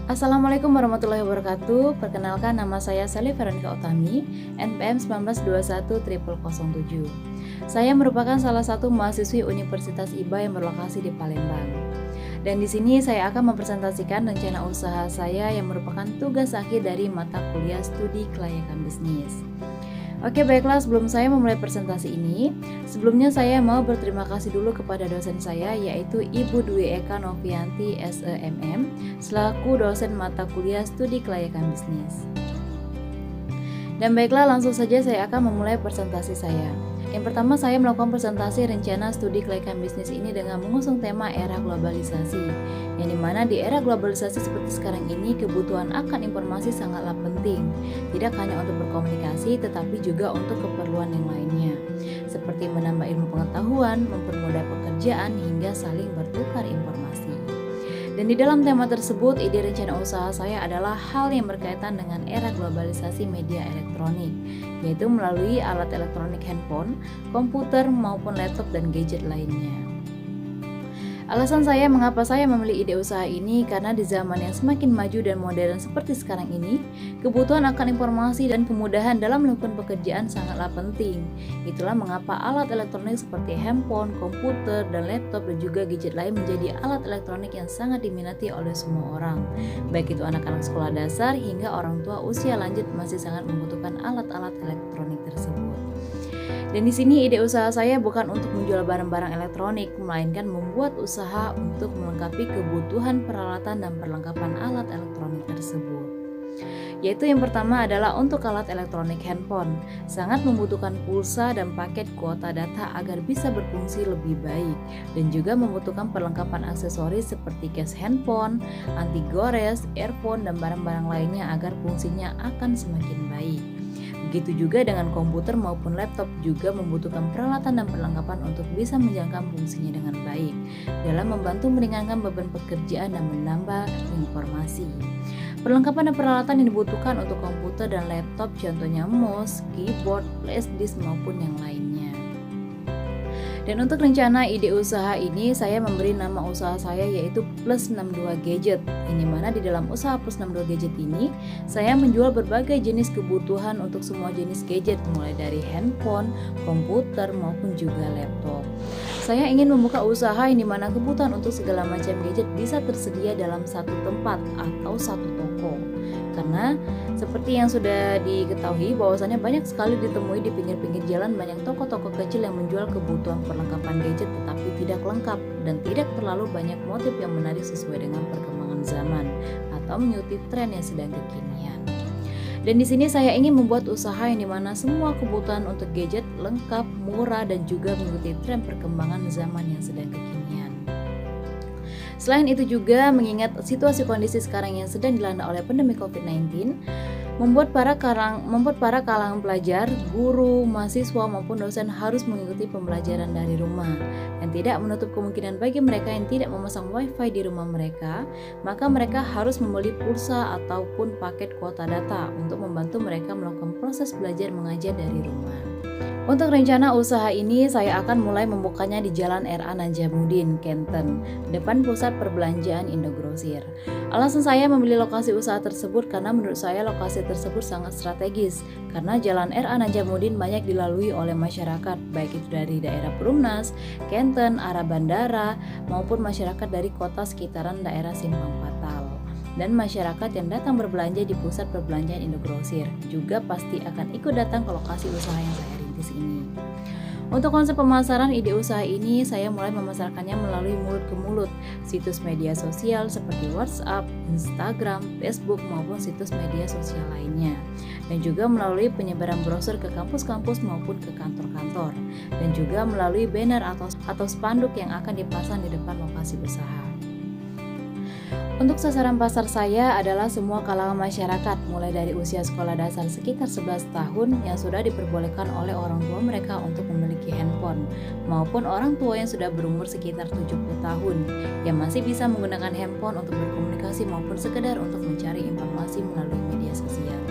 Assalamualaikum warahmatullahi wabarakatuh. Perkenalkan, nama saya Sally Veronica Utami, NPM 19210007. Saya merupakan salah satu mahasiswi Universitas IBA yang berlokasi di Palembang. Dan di sini saya akan mempresentasikan rencana usaha saya yang merupakan tugas akhir dari mata kuliah studi kelayakan bisnis. Oke, baiklah, sebelum saya memulai presentasi ini, sebelumnya saya mau berterima kasih dulu kepada dosen saya, yaitu Ibu Dwi Eka Novianti SEMM, selaku dosen mata kuliah studi kelayakan bisnis. Dan baiklah, langsung saja saya akan memulai presentasi saya. Yang pertama, saya melakukan presentasi rencana studi kelayakan bisnis ini dengan mengusung tema era globalisasi, yang dimana di era globalisasi seperti sekarang ini, kebutuhan akan informasi sangatlah penting, tidak hanya untuk berkomunikasi, tetapi juga untuk keperluan yang lainnya, seperti menambah ilmu pengetahuan, mempermudah pekerjaan, hingga saling bertukar informasi. Dan di dalam tema tersebut, ide rencana usaha saya adalah hal yang berkaitan dengan era globalisasi media elektronik, yaitu melalui alat elektronik handphone, komputer, maupun laptop dan gadget lainnya. Alasan saya mengapa saya memilih ide usaha ini karena di zaman yang semakin maju dan modern seperti sekarang ini, kebutuhan akan informasi dan kemudahan dalam melakukan pekerjaan sangatlah penting. Itulah mengapa alat elektronik seperti handphone, komputer, dan laptop dan juga gadget lain menjadi alat elektronik yang sangat diminati oleh semua orang. Baik itu anak-anak sekolah dasar hingga orang tua usia lanjut masih sangat membutuhkan alat-alat elektronik tersebut. Dan di sini ide usaha saya bukan untuk menjual barang-barang elektronik, melainkan membuat usaha untuk melengkapi kebutuhan peralatan dan perlengkapan alat elektronik tersebut. Yaitu yang pertama adalah untuk alat elektronik handphone, sangat membutuhkan pulsa dan paket kuota data agar bisa berfungsi lebih baik, dan juga membutuhkan perlengkapan aksesoris seperti case handphone, anti gores, earphone, dan barang-barang lainnya agar fungsinya akan semakin baik. Begitu juga dengan komputer maupun laptop juga membutuhkan peralatan dan perlengkapan untuk bisa menjalankan fungsinya dengan baik dalam membantu meringankan beban pekerjaan dan menambah informasi. Perlengkapan dan peralatan yang dibutuhkan untuk komputer dan laptop contohnya mouse, keyboard, flash disk maupun yang lainnya. Dan untuk rencana ide usaha ini, saya memberi nama usaha saya yaitu Plus 62 Gadget, yang dimana di dalam usaha Plus 62 Gadget ini, saya menjual berbagai jenis kebutuhan untuk semua jenis gadget, mulai dari handphone, komputer, maupun juga laptop. Saya ingin membuka usaha yang dimana kebutuhan untuk segala macam gadget bisa tersedia dalam satu tempat atau satu toko. Karena seperti yang sudah diketahui bahwasannya banyak sekali ditemui di pinggir-pinggir jalan banyak toko-toko kecil yang menjual kebutuhan perlengkapan gadget tetapi tidak lengkap dan tidak terlalu banyak motif yang menarik sesuai dengan perkembangan zaman atau mengikuti tren yang sedang kekinian. Dan di sini saya ingin membuat usaha yang dimana semua kebutuhan untuk gadget lengkap, murah, dan juga mengikuti tren perkembangan zaman yang sedang kekinian. Selain itu juga mengingat situasi kondisi sekarang yang sedang dilanda oleh pandemi COVID-19, membuat para kalangan pelajar, guru, mahasiswa maupun dosen harus mengikuti pembelajaran dari rumah dan tidak menutup kemungkinan bagi mereka yang tidak memasang wifi di rumah mereka, maka mereka harus membeli pulsa ataupun paket kuota data untuk membantu mereka melakukan proses belajar mengajar dari rumah. Untuk rencana usaha ini, saya akan mulai membukanya di Jalan RA Najamuddin, Kenten, depan pusat perbelanjaan Indogrosir. Alasan saya memilih lokasi usaha tersebut karena menurut saya lokasi tersebut sangat strategis, karena Jalan RA Najamuddin banyak dilalui oleh masyarakat, baik itu dari daerah Perumnas, Kenten, arah bandara, maupun masyarakat dari kota sekitaran daerah Simpang Patal. Dan masyarakat yang datang berbelanja di pusat perbelanjaan Indogrosir juga pasti akan ikut datang ke lokasi usaha yang saya rintis ini. Untuk konsep pemasaran ide usaha ini, saya mulai memasarkannya melalui mulut ke mulut, situs media sosial seperti WhatsApp, Instagram, Facebook, maupun situs media sosial lainnya. Dan juga melalui penyebaran brosur ke kampus-kampus maupun ke kantor-kantor. Dan juga melalui banner atau spanduk yang akan dipasang di depan lokasi usaha. Untuk sasaran pasar saya adalah semua kalangan masyarakat, mulai dari usia sekolah dasar sekitar 11 tahun yang sudah diperbolehkan oleh orang tua mereka untuk memiliki handphone, maupun orang tua yang sudah berumur sekitar 70 tahun, yang masih bisa menggunakan handphone untuk berkomunikasi maupun sekedar untuk mencari informasi melalui media sosial.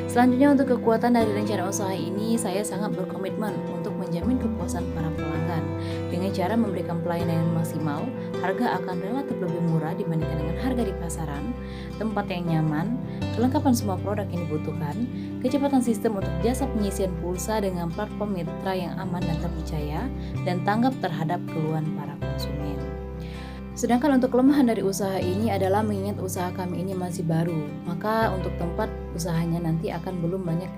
Selanjutnya, untuk kekuatan dari rencana usaha ini, saya sangat berkomitmen untuk menjamin kepuasan para pelanggan dengan cara memberikan pelayanan yang maksimal, harga akan relatif lebih murah dibandingkan dengan harga di pasaran, tempat yang nyaman, kelengkapan semua produk yang dibutuhkan, kecepatan sistem untuk jasa pengisian pulsa dengan platform mitra yang aman dan terpercaya, dan tanggap terhadap keluhan para konsumen. Sedangkan untuk kelemahan dari usaha ini adalah mengingat usaha kami ini masih baru, maka untuk tempat usahanya nanti akan belum banyak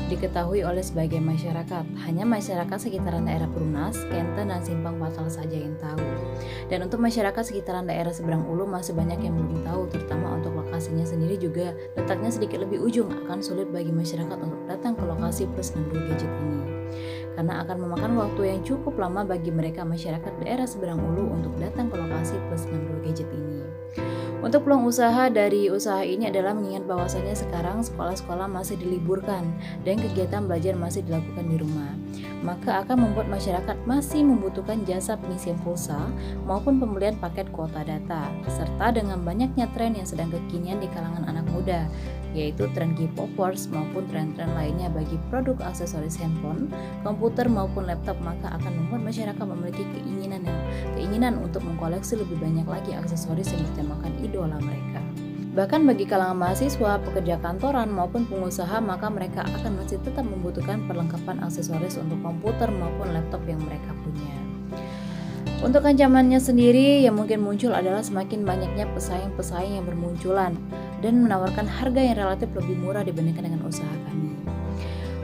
diketahui oleh sebagian masyarakat. Hanya masyarakat sekitaran daerah Perumnas, Kenten, dan Simpang Patal saja yang tahu. Dan untuk masyarakat sekitaran daerah seberang Ulu masih banyak yang belum tahu, terutama untuk lokasinya sendiri juga letaknya sedikit lebih ujung, akan sulit bagi masyarakat untuk datang ke lokasi Plus 62 Gadget ini. Karena akan memakan waktu yang cukup lama bagi mereka masyarakat daerah seberang Ulu untuk datang ke lokasi Plus 62 Gadget ini. Untuk peluang usaha dari usaha ini adalah mengingat bahwasannya sekarang sekolah-sekolah masih diliburkan dan kegiatan belajar masih dilakukan di rumah. Maka akan membuat masyarakat masih membutuhkan jasa pengisian pulsa maupun pembelian paket kuota data, serta dengan banyaknya tren yang sedang kekinian di kalangan anak muda, yaitu tren K-popers maupun tren-tren lainnya bagi produk aksesoris handphone, komputer maupun laptop, maka akan membuat masyarakat memiliki keinginan untuk mengkoleksi lebih banyak lagi aksesoris yang bertemakan idola mereka. Bahkan bagi kalangan mahasiswa, pekerja kantoran maupun pengusaha, maka mereka akan masih tetap membutuhkan perlengkapan aksesoris untuk komputer maupun laptop yang mereka punya. Untuk ancamannya sendiri yang mungkin muncul adalah semakin banyaknya pesaing-pesaing yang bermunculan dan menawarkan harga yang relatif lebih murah dibandingkan dengan usaha kami.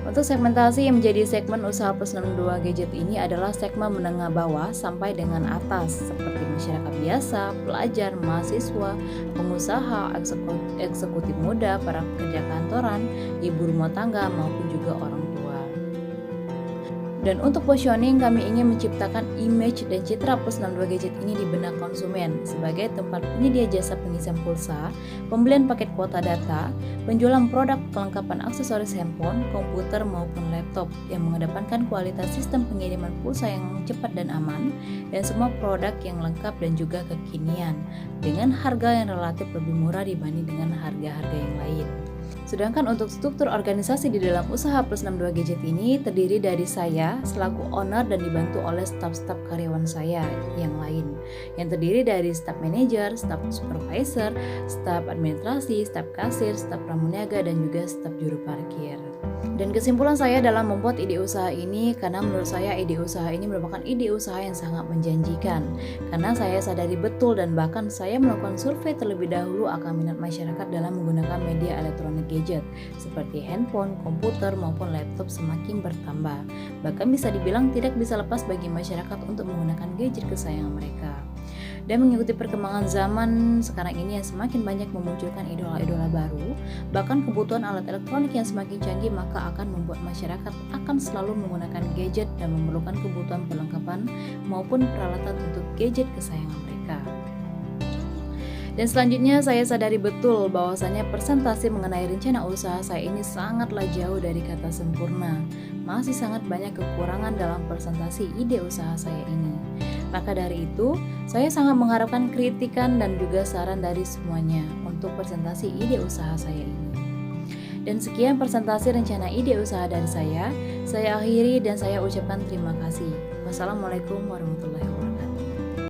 Untuk segmentasi yang menjadi segmen usaha Plus 62 Gadget ini adalah segmen menengah bawah sampai dengan atas, seperti masyarakat biasa, pelajar, mahasiswa, pengusaha, eksekutif muda, para pekerja kantoran, ibu rumah tangga, maupun juga orang tua. Dan untuk positioning, kami ingin menciptakan image dan citra Plus 62 Gadget ini di benak konsumen sebagai tempat penyedia jasa pengisian pulsa, pembelian paket kuota data, penjualan produk kelengkapan aksesoris handphone, komputer maupun laptop yang mengedepankan kualitas sistem pengiriman pulsa yang cepat dan aman, dan semua produk yang lengkap dan juga kekinian dengan harga yang relatif lebih murah dibanding dengan harga-harga yang lain. Sedangkan untuk struktur organisasi di dalam usaha Plus 62 Gadget ini terdiri dari saya selaku owner dan dibantu oleh staf-staf karyawan saya yang lain, yang terdiri dari staf manajer, staf supervisor, staf administrasi, staf kasir, staf pramuniaga, dan juga staf juru parkir. Dan kesimpulan saya dalam membuat ide usaha ini, karena menurut saya ide usaha ini merupakan ide usaha yang sangat menjanjikan, karena saya sadari betul dan bahkan saya melakukan survei terlebih dahulu akan minat masyarakat dalam menggunakan media elektronik gadget seperti handphone, komputer maupun laptop semakin bertambah. Bahkan bisa dibilang tidak bisa lepas bagi masyarakat untuk menggunakan gadget kesayangan mereka. Dan mengikuti perkembangan zaman sekarang ini yang semakin banyak memunculkan idola-idola baru, bahkan kebutuhan alat elektronik yang semakin canggih, maka akan membuat masyarakat akan selalu menggunakan gadget dan memerlukan kebutuhan perlengkapan maupun peralatan untuk gadget kesayangan mereka. Dan selanjutnya saya sadari betul bahwasannya presentasi mengenai rencana usaha saya ini sangatlah jauh dari kata sempurna. Masih sangat banyak kekurangan dalam presentasi ide usaha saya ini. Maka dari itu, saya sangat mengharapkan kritikan dan juga saran dari semuanya untuk presentasi ide usaha saya ini. Dan sekian presentasi rencana ide usaha dari saya akhiri dan saya ucapkan terima kasih. Wassalamualaikum warahmatullahi wabarakatuh.